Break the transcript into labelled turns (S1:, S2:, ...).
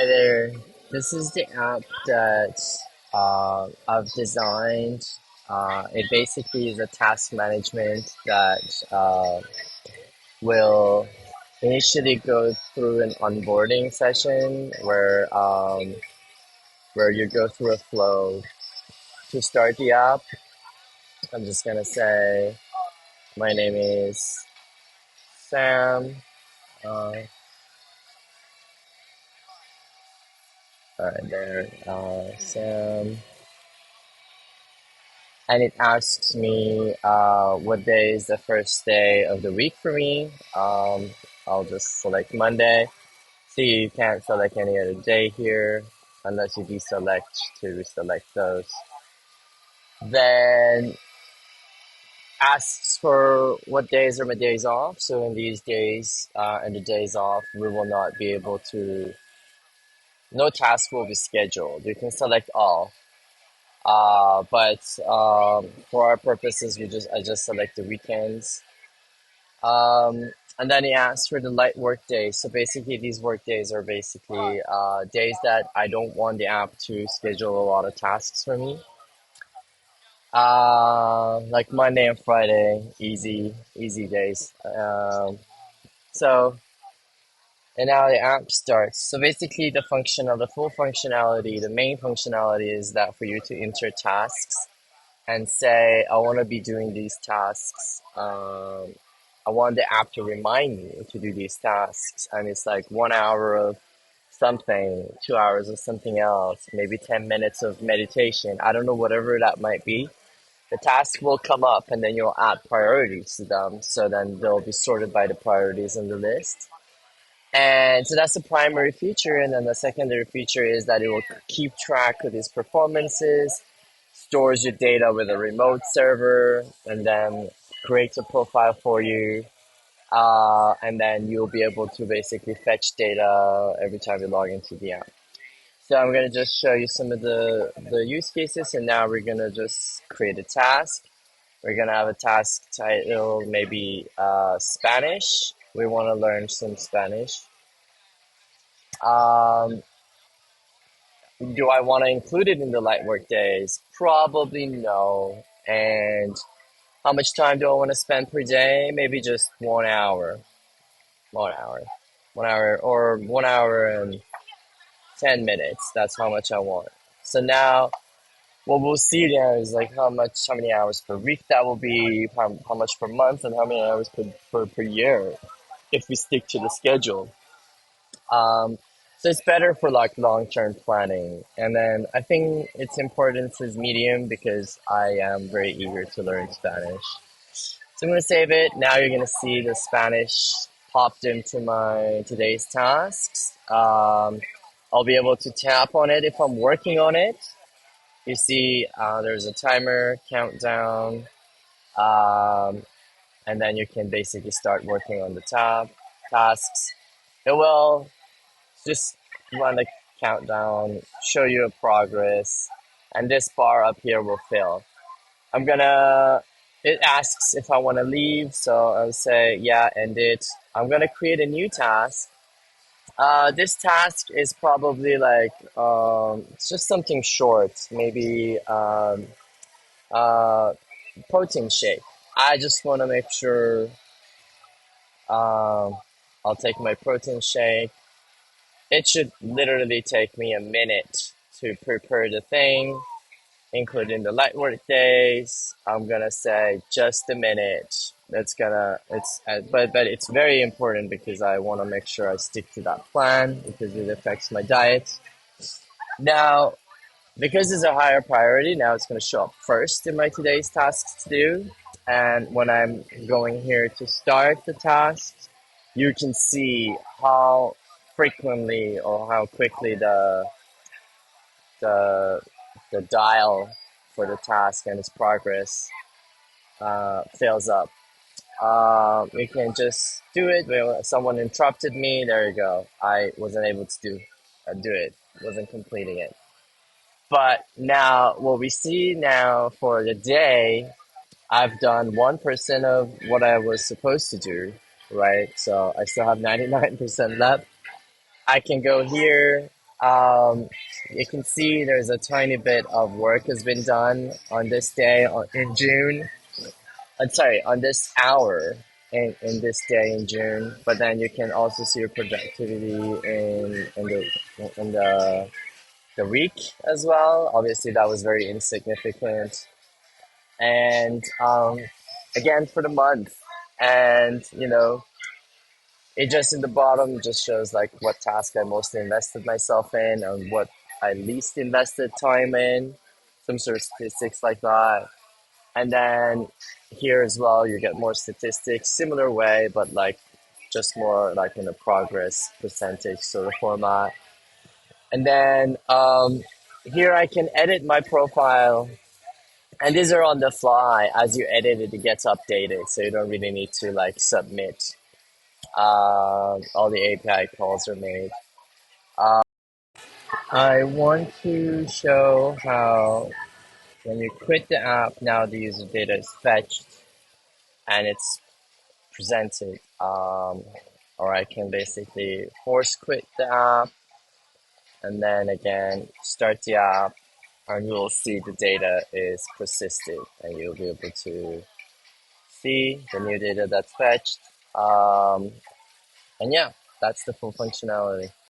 S1: Hi there. This is the app that I've designed. It basically is a task management that will initially go through an onboarding session where you go through a flow. To start the app, I'm just gonna say my name is Sam. Uh, right there, Sam. And it asks me what day is the first day of the week for me. I'll just select Monday. See, you can't select any other day here unless you deselect to reselect those. Then asks for what days are my days off. So in these days and the days off, we will not be able to. No task will be scheduled. You can select all. But for our purposes, I just select the weekends. And then he asks for the light work days. So basically, these work days are basically days that I don't want the app to schedule a lot of tasks for me. Like Monday and Friday, easy days. So and now the app starts. So basically, the full functionality, the main functionality is that for you to enter tasks and say, I want to be doing these tasks. I want the app to remind me to do these tasks. And it's like 1 hour of something, 2 hours of something else, maybe 10 minutes of meditation. I don't know, whatever that might be. The task will come up and then you'll add priorities to them. So then they'll be sorted by the priorities in the list. And so that's the primary feature. And then the secondary feature is that it will keep track of these performances, stores your data with a remote server, and then creates a profile for you. And then you'll be able to basically fetch data every time you log into the app. So I'm going to just show you some of the use cases, and now we're going to just create a task. We're going to have a task title, maybe Spanish. We want to learn some Spanish. Um, do I want to include it in the light work days? Probably no. And how much time do I want to spend per day? Maybe just 1 hour. 1 hour. 1 hour or 1 hour and 10 minutes. That's how much I want. So now what we'll see there is like how many hours per week that will be, how much per month, and how many hours per year if we stick to the schedule. Um, so it's better for like long-term planning. And then I think its importance is medium because I am very eager to learn Spanish. So I'm going to save it. Now you're going to see the Spanish popped into my today's tasks. I'll be able to tap on it if I'm working on it. You see there's a timer, countdown, um, and then you can basically start working on the tasks. It will just run a countdown, show you a progress, and this bar up here will fill. I'm gonna, it asks if I want to leave, so I'll say, yeah, end it. I'm gonna create a new task. This task is probably like, it's just something short, maybe uh, protein shake. I just want to make sure um, I'll take my protein shake. It should literally take me a minute to prepare the thing, including the light work days. I'm gonna say just a minute. But it's very important because I want to make sure I stick to that plan because it affects my diet. Now, because it's a higher priority, now it's gonna show up first in my today's tasks to do. And when I'm going here to start the task, you can see how frequently or how quickly the the dial for the task and its progress fills up. We can just do it. Well, someone interrupted me. There you go. I wasn't able to do it. Wasn't completing it. But now, what we see now for the day, I've done 1% of what I was supposed to do, right? So I still have 99% left. I can go here. Um, you can see there's a tiny bit of work has been done on this day in June. Sorry, on this hour in this day in June. But then you can also see your productivity in the week as well. Obviously, that was very insignificant. And again for the month, and it just in the bottom it just shows like what task I mostly invested myself in and what I least invested time in, some sort of statistics like that. And then here as well, you get more statistics, similar way, but like just more like in a progress percentage sort of format. And then here I can edit my profile, and these are on the fly. As you edit it, it gets updated, so you don't really need to like submit. All the API calls are made. I want to show how when you quit the app, now the user data is fetched and it's presented. Or I can basically force quit the app and then again start the app, and you will see the data is persisted and you'll be able to see the new data that's fetched. And yeah, that's the full functionality.